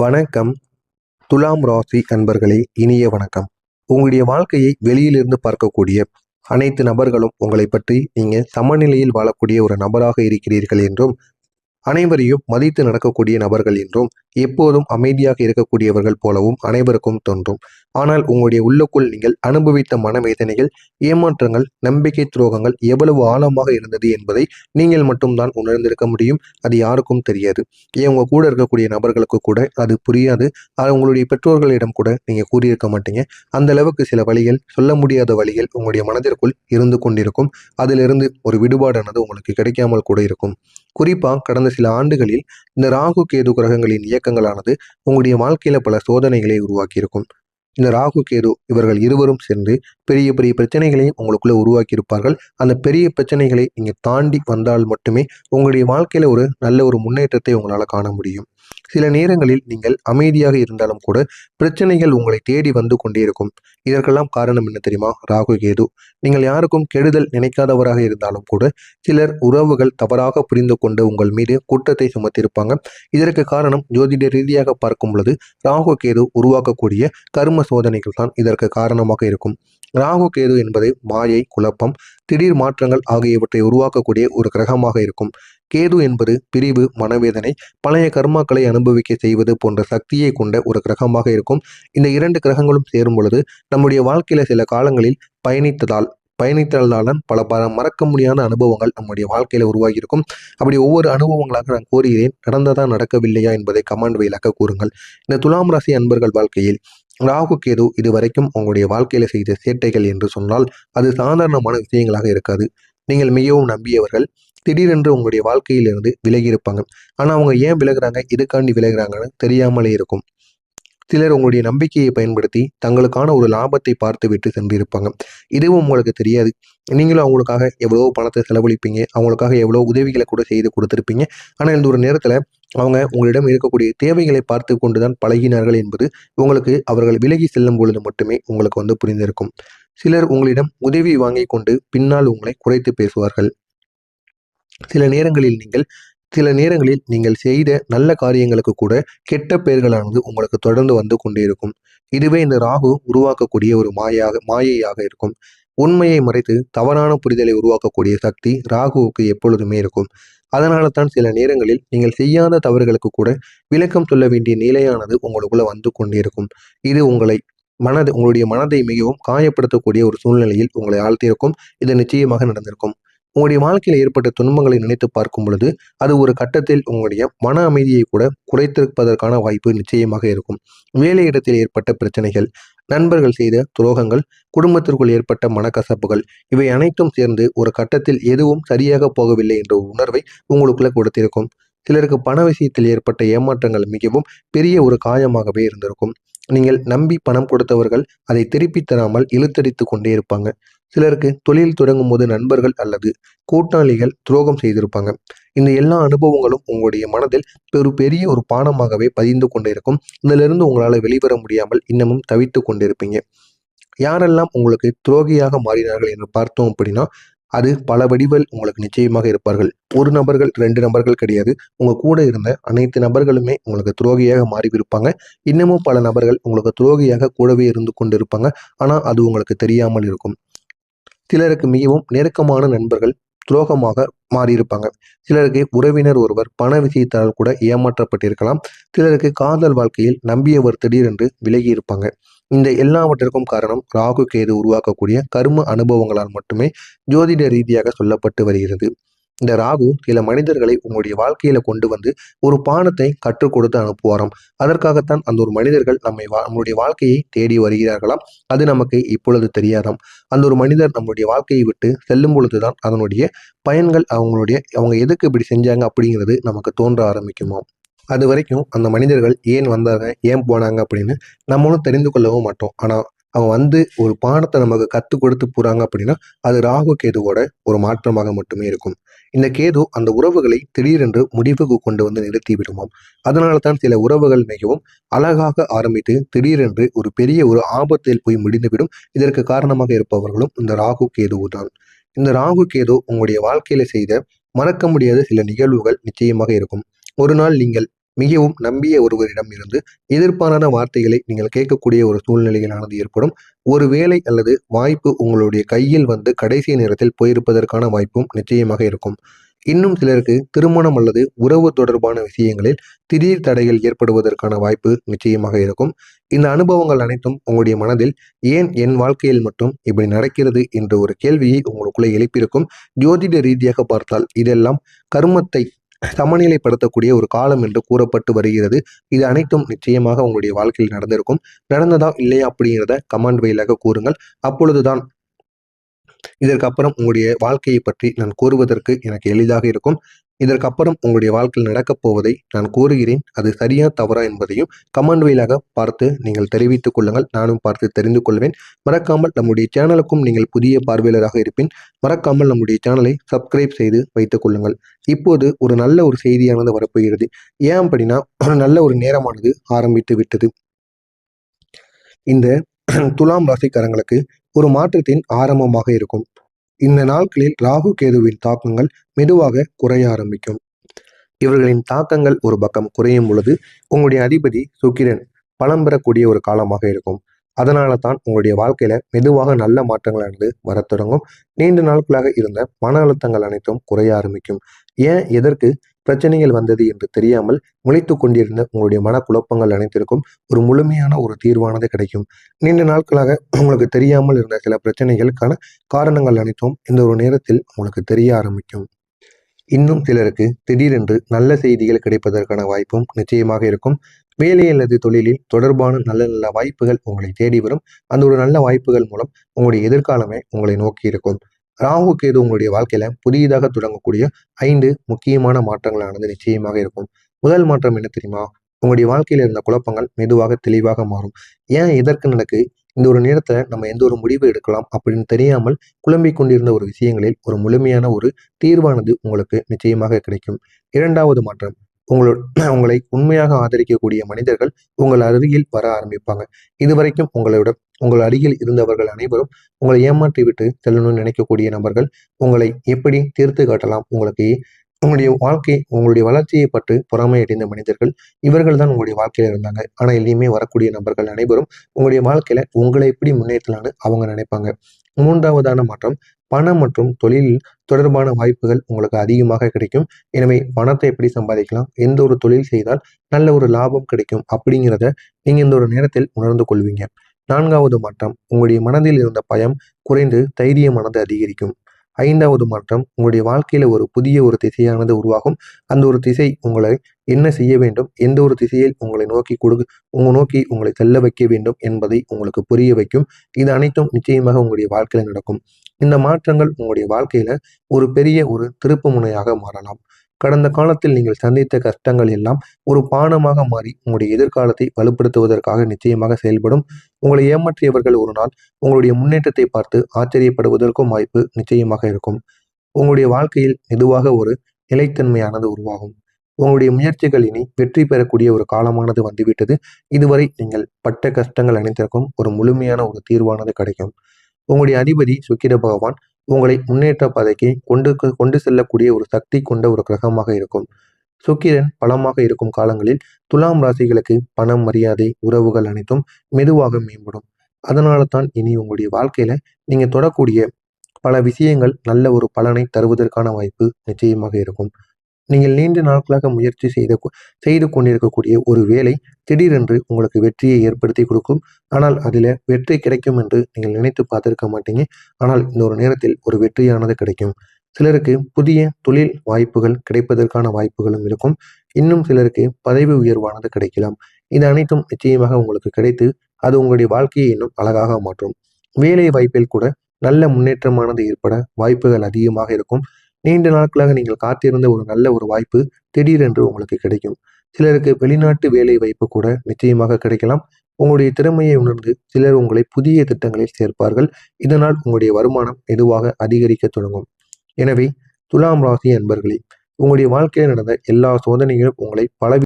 வணக்கம். துலாம் ராசி அன்பர்களே, இனிய வணக்கம். உங்களுடைய வாழ்க்கையை வெளியிலிருந்து பார்க்கக்கூடிய அனைத்து நபர்களும் உங்களை பற்றி நீங்க சமநிலையில் வாழக்கூடிய ஒரு நபராக இருக்கிறீர்கள் என்றும், அனைவரையும் மதித்து நடக்கக்கூடிய நபர்கள் என்றும், எப்போதும் அமைதியாக இருக்கக்கூடியவர்கள் போலவும் அனைவருக்கும் தோன்றும். ஆனால் உங்களுடைய உள்ளுக்குள் நீங்கள் அனுபவித்த மனவேதனைகள், ஏமாற்றங்கள், நம்பிக்கை துரோகங்கள் எவ்வளவு ஆழமாக இருந்தது என்பதை நீங்கள் மட்டும்தான் உணர்ந்திருக்க முடியும். அது யாருக்கும் தெரியாது. ஏன் உங்க கூட இருக்கக்கூடிய நபர்களுக்கு கூட அது புரியாது. அது உங்களுடைய பெற்றோர்களிடம் கூட நீங்க கூறியிருக்க மாட்டீங்க. அந்த அளவுக்கு சில வழிகள், சொல்ல முடியாத வழிகள் உங்களுடைய மனதிற்குள் இருந்து கொண்டிருக்கும். அதிலிருந்து ஒரு விடுபாடானது உங்களுக்கு கிடைக்காமல் கூட இருக்கும். குறிப்பா கடந்த சில ஆண்டுகளில் இந்த ராகு கேது கிரகங்களின் இயக்கங்களானது உங்களுடைய வாழ்க்கையில பல சோதனைகளை உருவாக்கியிருக்கும். இந்த ராகு கேது இவர்கள் இருவரும் சேர்ந்து பெரிய பெரிய பிரச்சனைகளையும் உங்களுக்குள்ள உருவாக்கி இருப்பார்கள். அந்த பெரிய பிரச்சனைகளை நீங்க தாண்டி வந்தால் மட்டுமே உங்களுடைய வாழ்க்கையில ஒரு நல்ல ஒரு முன்னேற்றத்தை உங்களால காண முடியும். சில நேரங்களில் நீங்கள் அமைதியாக இருந்தாலும் கூட பிரச்சனைகள் உங்களை தேடி வந்து கொண்டே இருக்கும். இதற்கெல்லாம் காரணம் என்ன தெரியுமா? ராகு கேது. நீங்கள் யாருக்கும் கெடுதல் நினைக்காதவராக இருந்தாலும் கூட சிலர் உறவுகள் தவறாக புரிந்து கொண்டு உங்கள் மீது குற்றத்தை சுமத்தியிருப்பாங்க. இதற்கு காரணம் ஜோதிட ரீதியாக பார்க்கும் பொழுது ராகு கேது உருவாக்கக்கூடிய கர்ம சோதனைகள் தான் இதற்கு காரணமாக இருக்கும். ராகு கேது என்பது மாயை, குழப்பம், திடீர் மாற்றங்கள் ஆகியவற்றை உருவாக்கக்கூடிய ஒரு கிரகமாக இருக்கும். கேது என்பது பிரிவு, மனவேதனை, பழைய கர்மாக்களை அனுபவிக்க செய்வது போன்ற சக்தியை கொண்ட ஒரு கிரகமாக இருக்கும். இந்த இரண்டு கிரகங்களும் சேரும் பொழுது நம்முடைய வாழ்க்கையில சில காலங்களில் பயணித்ததால் பல பல மறக்க முடியாத அனுபவங்கள் நம்முடைய வாழ்க்கையில உருவாகி இருக்கும். அப்படி ஒவ்வொரு அனுபவங்களாக நான் கூறுகிறேன். நடந்ததா நடக்கவில்லையா என்பதை கமெண்ட் வாயிலாக கூறுங்கள். இந்த துலாம் ராசி அன்பர்கள் வாழ்க்கையில் ராகு கேது இதுவரைக்கும் உங்களுடைய வாழ்க்கையில செய்த சேட்டைகள் என்று சொன்னால் அது சாதாரணமான விஷயங்களாக இருக்காது. நீங்கள் மிகவும் நம்பியவர்கள் திடீரென்று உங்களுடைய வாழ்க்கையிலிருந்து விலகி இருப்பாங்க. ஆனா அவங்க ஏன் விலகுறாங்க, எதுக்காண்டி விலகுறாங்கன்னு தெரியாமலே இருக்கும். சிலர் உங்களுடைய நம்பிக்கையை பயன்படுத்தி தங்களுக்கான ஒரு லாபத்தை பார்த்து விட்டு சென்றிருப்பாங்க. இதுவும் உங்களுக்கு தெரியாது. நீங்களும் அவங்களுக்காக எவ்வளவோ பணத்தை செலவழிப்பீங்க. அவங்களுக்காக எவ்வளோ உதவிகளை கூட செய்து கொடுத்துருப்பீங்க. ஆனால் இந்த ஒரு நேரத்துல அவங்க உங்களிடம் இருக்கக்கூடிய தேவைகளை பார்த்து கொண்டுதான் பழகினார்கள் என்பது உங்களுக்கு அவர்கள் விலகி செல்லும் பொழுது மட்டுமே உங்களுக்கு புரிந்திருக்கும். சிலர் உங்களிடம் உதவி வாங்கி கொண்டு பின்னால் உங்களை குறைத்து பேசுவார்கள். சில நேரங்களில் நீங்கள் சில நேரங்களில் நீங்கள் செய்த நல்ல காரியங்களுக்கு கூட கெட்ட பெயர்களானது உங்களுக்கு தொடர்ந்து வந்து கொண்டே இருக்கும். இதுவே இந்த ராகு உருவாக்கக்கூடிய ஒரு மாயையாக இருக்கும். உண்மையை மறைத்து தவறான புரிதலை உருவாக்கக்கூடிய சக்தி ராகுவுக்கு எப்பொழுதுமே இருக்கும். அதனால தான் சில நேரங்களில் நீங்கள் செய்யாத தவறுகளுக்கு கூட விளக்கம் சொல்ல வேண்டிய நிலையானது உங்களுக்குள்ள வந்து கொண்டே இருக்கும். இது உங்களுடைய மனதை மிகவும் காயப்படுத்தக்கூடிய ஒரு சூழ்நிலையில் உங்களை ஆழ்த்தியிருக்கும். இது நிச்சயமாக நடந்திருக்கும். உங்களுடைய வாழ்க்கையில் ஏற்பட்ட துன்பங்களை நினைத்து பார்க்கும் பொழுது அது ஒரு கட்டத்தில் உங்களுடைய மன அமைதியை கூட குறைத்திருப்பதற்கான வாய்ப்பு நிச்சயமாக இருக்கும். வேலையிடத்தில் ஏற்பட்ட பிரச்சனைகள், நண்பர்கள் செய்த துரோகங்கள், குடும்பத்திற்குள் ஏற்பட்ட மனக்கசப்புகள், இவை அனைத்தும் சேர்ந்து ஒரு கட்டத்தில் எதுவும் சரியாக போகவில்லை என்ற ஒரு உணர்வை உங்களுக்குள்ள கொடுத்திருக்கும். சிலருக்கு பண விஷயத்தில் ஏற்பட்ட ஏமாற்றங்கள் மிகவும் பெரிய ஒரு காயமாகவே இருந்திருக்கும். நீங்கள் நம்பி பணம் கொடுத்தவர்கள் அதை திருப்பி தராமல் இழுத்தடித்து கொண்டே இருப்பாங்க. சிலருக்கு தொழில் தொடங்கும் போது நண்பர்கள் அல்லது கூட்டாளிகள் துரோகம் செய்திருப்பாங்க. இந்த எல்லா அனுபவங்களும் உங்களுடைய மனதில் பெரிய ஒரு பாடமாகவே பதிந்து கொண்டிருக்கும். இதிலிருந்து உங்களால வெளிவர முடியாமல் இன்னமும் தவித்து கொண்டிருப்பீங்க. யாரெல்லாம் உங்களுக்கு துரோகியாக மாறினார்கள் என்று பார்த்தோம் அப்படின்னா அது பல வடிவில் உங்களுக்கு நிச்சயமாக இருப்பார்கள். ஒரு நபர்கள், 2 நபர்கள் கிடையாது. உங்க கூட இருந்த அனைத்து நபர்களுமே உங்களுக்கு துரோகியாக மாறிவிருப்பாங்க. இன்னமும் பல நபர்கள் உங்களுக்கு துரோகியாக கூடவே இருந்து கொண்டிருப்பாங்க. ஆனா அது உங்களுக்கு தெரியாமல் இருக்கும். சிலருக்கு மிகவும் நெருக்கமான நண்பர்கள் துரோகமாக மாறியிருப்பாங்க. சிலருக்கு உறவினர் ஒருவர் பண விஷயத்தால் கூட ஏமாற்றப்பட்டிருக்கலாம். சிலருக்கு காதல் வாழ்க்கையில் நம்பியவர் திடீரென்று விலகி இருப்பாங்க. இந்த எல்லாவற்றிற்கும் காரணம் ராகு கேது உருவாக்கக்கூடிய கர்ம அனுபவங்களால் மட்டுமே ஜோதிட ரீதியாக சொல்லப்பட்டு வருகிறது. இந்த ராகு சில மனிதர்களை உங்களுடைய வாழ்க்கையில கொண்டு வந்து ஒரு பாடத்தை கற்றுக் கொடுத்து அனுப்புவாராம். அதற்காகத்தான் அந்த ஒரு மனிதர்கள் நம்முடைய வாழ்க்கையை தேடி வருகிறார்களாம். அது நமக்கு இப்பொழுது தெரியாதாம். அந்த ஒரு மனிதர் நம்முடைய வாழ்க்கையை விட்டு செல்லும் பொழுதுதான் அதனுடைய பயன்கள் அவங்க எதுக்கு இப்படி செஞ்சாங்க அப்படிங்கிறது நமக்கு தோன்ற ஆரம்பிக்குமாம். அது வரைக்கும் அந்த மனிதர்கள் ஏன் வந்தாங்க, ஏன் போனாங்க அப்படின்னு நம்மளும் தெரிந்து கொள்ளவும் மாட்டோம். ஆனா அவங்க ஒரு பாடத்தை நமக்கு கற்றுக் கொடுத்து போறாங்க அப்படின்னா அது ராகு கேதுவோட ஒரு மாற்றமாக மட்டுமே இருக்கும். இந்த கேது அந்த உறவுகளை திடீரென்று முடிவுக்கு கொண்டு வந்து நிறுத்தி விடுமாம். அதனால தான் சில உறவுகள் மிகவும் அழகாக ஆரம்பித்து திடீரென்று ஒரு பெரிய ஒரு ஆபத்தில் போய் முடிந்துவிடும். இதற்கு காரணமாக இருப்பவர்களும் இந்த ராகு கேதுவு தான். இந்த ராகு கேது உங்களுடைய வாழ்க்கையில செய்த மறக்க முடியாத சில நிகழ்வுகள் நிச்சயமாக இருக்கும். ஒரு நாள் நீங்கள் மிகவும் நம்பிய ஒருவரிடம் இருந்து எதிர்பாராத வார்த்தைகளை நீங்கள் கேட்கக்கூடிய ஒரு சூழ்நிலைகளானது ஏற்படும். ஒரு வேலை அல்லது வாய்ப்பு உங்களுடைய கையில் வந்து கடைசி நேரத்தில் போயிருப்பதற்கான வாய்ப்பும் நிச்சயமாக இருக்கும். இன்னும் சிலருக்கு திருமணம் அல்லது உறவு தொடர்பான விஷயங்களில் திடீர் தடைகள் ஏற்படுவதற்கான வாய்ப்பு நிச்சயமாக இருக்கும். இந்த அனுபவங்கள் அனைத்தும் உங்களுடைய மனதில் ஏன் என் வாழ்க்கையில் மட்டும் இப்படி நடக்கிறது என்ற ஒரு கேள்வியை உங்களுக்குள்ளே எழுப்பியிருக்கும். ஜோதிட ரீதியாக பார்த்தால் இதெல்லாம் கர்மத்தை சமநிலைப்படுத்தக்கூடிய ஒரு காலம் என்று கூறப்பட்டு வருகிறது. இது அனைத்தும் நிச்சயமாக உங்களுடைய வாழ்க்கையில் நடந்திருக்கும். நடந்ததா இல்லையா அப்படிங்கிறத கமெண்ட் வாயிலாக கூறுங்கள். அப்பொழுதுதான் இதற்கப்புறம் உங்களுடைய வாழ்க்கையை பற்றி நான் கூறுவதற்கு எனக்கு எளிதாக இருக்கும். இதற்கப்புறம் உங்களுடைய வாழ்க்கையில் நடக்கப் போவதை நான் கூறுகிறேன். அது சரியா தவறா என்பதையும் கமெண்ட் வாயிலாக பார்த்து நீங்கள் தெரிவித்துக் கொள்ளுங்கள். நானும் பார்த்து தெரிந்து கொள்வேன். மறக்காமல் நம்முடைய சேனலுக்கும் நீங்கள் புதிய பார்வையாளராக இருப்பின் மறக்காமல் நம்முடைய சேனலை சப்ஸ்கிரைப் செய்து வைத்துக் கொள்ளுங்கள். இப்போது ஒரு நல்ல ஒரு செய்தியானது வரப்போகிறது. ஏன் அப்படின்னா ஒரு நல்ல ஒரு நேரமானது ஆரம்பித்து விட்டது. இந்த துலாம் ராசிக்காரங்களுக்கு ஒரு மாற்றத்தின் ஆரம்பமாக இருக்கும். இந்த நாட்களில் ராகு கேதுவின் தாக்கங்கள் மெதுவாக குறைய ஆரம்பிக்கும். இவர்களின் தாக்கங்கள் ஒரு பக்கம் குறையும் பொழுது உங்களுடைய அதிபதி சுக்கிரன் பலம் பெறக்கூடிய ஒரு காலமாக இருக்கும். அதனால தான் உங்களுடைய வாழ்க்கையில மெதுவாக நல்ல மாற்றங்களானது வரத் தொடங்கும். நீண்ட நாட்களாக இருந்த மன அழுத்தங்கள் அனைத்தும் குறைய ஆரம்பிக்கும். ஏன் எதற்கு பிரச்சனைகள் வந்தது என்று தெரியாமல் முளைத்து கொண்டிருந்த உங்களுடைய மனக்குழப்பங்கள் அனைத்திற்கும் ஒரு முழுமையான ஒரு தீர்வானது கிடைக்கும். நீண்ட நாட்களாக உங்களுக்கு தெரியாமல் இருந்த சில பிரச்சனைகளுக்கான காரணங்கள் அனைத்தும் இந்த ஒரு நேரத்தில் உங்களுக்கு தெரிய ஆரம்பிக்கும். இன்னும் சிலருக்கு திடீரென்று நல்ல செய்திகள் கிடைப்பதற்கான வாய்ப்பும் நிச்சயமாக இருக்கும். வேலை அல்லது தொழிலில் தொடர்பான நல்ல நல்ல வாய்ப்புகள் உங்களை தேடி வரும். அந்த ஒரு நல்ல வாய்ப்புகள் மூலம் உங்களுடைய எதிர்காலமே உங்களை நோக்கி இருக்கும். ராகு கேது உங்களுடைய வாழ்க்கையில புதியதாக தொடங்கக்கூடிய 5 முக்கியமான மாற்றங்களானது நிச்சயமாக இருக்கும். முதல் மாற்றம் என்ன தெரியுமா? உங்களுடைய வாழ்க்கையில இருந்த குழப்பங்கள் மெதுவாக தெளிவாக மாறும். ஏன் எதற்கு நடக்கு? இந்த ஒரு நேரத்துல நம்ம எந்த ஒரு முடிவு எடுக்கலாம் அப்படின்னு தெரியாமல் குழம்பிக் கொண்டிருந்த ஒரு விஷயங்களில் ஒரு முழுமையான ஒரு தீர்வானது உங்களுக்கு நிச்சயமாக கிடைக்கும். இரண்டாவது மாற்றம், உங்களை உண்மையாக ஆதரிக்கக்கூடிய மனிதர்கள் உங்கள் அருகில் வர ஆரம்பிப்பாங்க. இதுவரைக்கும் உங்கள் அருகில் இருந்தவர்கள் அனைவரும் உங்களை ஏமாற்றி விட்டு செல்லணும்னு நினைக்கக்கூடிய நபர்கள் உங்களை எப்படி தீர்த்து காட்டலாம், உங்களுடைய வளர்ச்சியை பற்றி பொறாமை அடைந்த மனிதர்கள் இவர்கள் தான் உங்களுடைய வாழ்க்கையில இருந்தாங்க. ஆனா எல்லையுமே வரக்கூடிய நபர்கள் அனைவரும் உங்களுடைய வாழ்க்கையில உங்களை எப்படி முன்னேற்றலாம்னு அவங்க நினைப்பாங்க. மூன்றாவதான மாற்றம், பணம் மற்றும் தொழில் தொடர்பான வாய்ப்புகள் உங்களுக்கு அதிகமாக கிடைக்கும். எனவே பணத்தை எப்படி சம்பாதிக்கலாம், எந்த ஒரு தொழில் செய்தால் நல்ல ஒரு லாபம் கிடைக்கும் அப்படிங்கிறத நீங்க இந்த ஒரு நேரத்தில் உணர்ந்து கொள்வீங்க. நான்காவது மாற்றம், உங்களுடைய மனதில் இருந்த பயம் குறைந்து தைரியமானது அதிகரிக்கும். ஐந்தாவது மாற்றம், உங்களுடைய வாழ்க்கையில ஒரு புதிய ஒரு திசையானது உருவாகும். அந்த ஒரு திசை உங்களை என்ன செய்ய வேண்டும், எந்த ஒரு திசையில் நோக்கி உங்களை செல்ல வைக்க வேண்டும் என்பதை உங்களுக்கு புரிய வைக்கும். இது அனைத்தும் நிச்சயமாக உங்களுடைய வாழ்க்கையில நடக்கும். இந்த மாற்றங்கள் உங்களுடைய வாழ்க்கையில ஒரு பெரிய ஒரு திருப்பு முனையாக மாறலாம். கடந்த காலத்தில் நீங்கள் சந்தித்த கஷ்டங்கள் எல்லாம் ஒரு பாடமாக மாறி உங்களுடைய எதிர்காலத்தை வலுப்படுத்துவதற்காக நிச்சயமாக செயல்படும். உங்களை ஏமாற்றியவர்கள் ஒரு நாள் உங்களுடைய முன்னேற்றத்தை பார்த்து ஆச்சரியப்படுவதற்கும் வாய்ப்பு நிச்சயமாக இருக்கும். உங்களுடைய வாழ்க்கையில் மெதுவாக ஒரு நிலைத்தன்மையானது உருவாகும். உங்களுடைய முயற்சிகள் இனி வெற்றி பெறக்கூடிய ஒரு காலமானது வந்துவிட்டது. இதுவரை நீங்கள் பட்ட கஷ்டங்கள் அனைத்திற்கும் ஒரு முழுமையான ஒரு தீர்வானது கிடைக்கும். உங்களுடைய அதிபதி சுக்கிர பகவான் உங்களை முன்னேற்ற பாதைக்கு கொண்டு செல்லக்கூடிய ஒரு சக்தி கொண்ட ஒரு கிரகமாக இருக்கும். சுக்கிரன் பலமாக இருக்கும் காலங்களில் துலாம் ராசிகளுக்கு பணம், மரியாதை, உறவுகள் அனைத்தும் மெதுவாக மேம்படும். அதனால தான் இனி உங்களுடைய வாழ்க்கையில நீங்க தொடக்கூடிய பல விஷயங்கள் நல்ல ஒரு பலனை தருவதற்கான வாய்ப்பு நிச்சயமாக இருக்கும். நீங்கள் நீண்ட நாட்களாக முயற்சி செய்து கொண்டிருக்கக்கூடிய ஒரு வேலை திடீரென்று உங்களுக்கு வெற்றியை ஏற்படுத்தி கொடுக்கும். ஆனால் அதில் வெற்றி கிடைக்கும் என்று நீங்கள் நினைத்து பார்த்திருக்க மாட்டீங்க. ஆனால் இந்த ஒரு நேரத்தில் ஒரு வெற்றியானது கிடைக்கும். சிலருக்கு புதிய தொழில் வாய்ப்புகள் கிடைப்பதற்கான வாய்ப்புகளும் இருக்கும். இன்னும் சிலருக்கு பதவி உயர்வானது கிடைக்கலாம். இது அனைத்தும் நிச்சயமாக உங்களுக்கு கிடைத்து அது உங்களுடைய வாழ்க்கையை இன்னும் அழகாக மாற்றும். வேலை வாய்ப்பில் கூட நல்ல முன்னேற்றமானது ஏற்பட வாய்ப்புகள் அதிகமாக இருக்கும். நீண்ட நாட்களாக நீங்கள் காத்திருந்த ஒரு நல்ல ஒரு வாய்ப்பு திடீரென்று உங்களுக்கு கிடைக்கும். சிலருக்கு வெளிநாட்டு வேலை வாய்ப்பு கூட நிச்சயமாக கிடைக்கலாம். உங்களுடைய திறமையை உணர்ந்து சிலர் உங்களை புதிய திட்டங்களில் சேர்ப்பார்கள். இதனால் உங்களுடைய வருமானம் மெதுவாக அதிகரிக்க தொடங்கும். எனவே துலாம் ராசி அன்பர்களே, உங்களுடைய வாழ்க்கையில் நடந்த எல்லா சோதனைகளும் உங்களை பல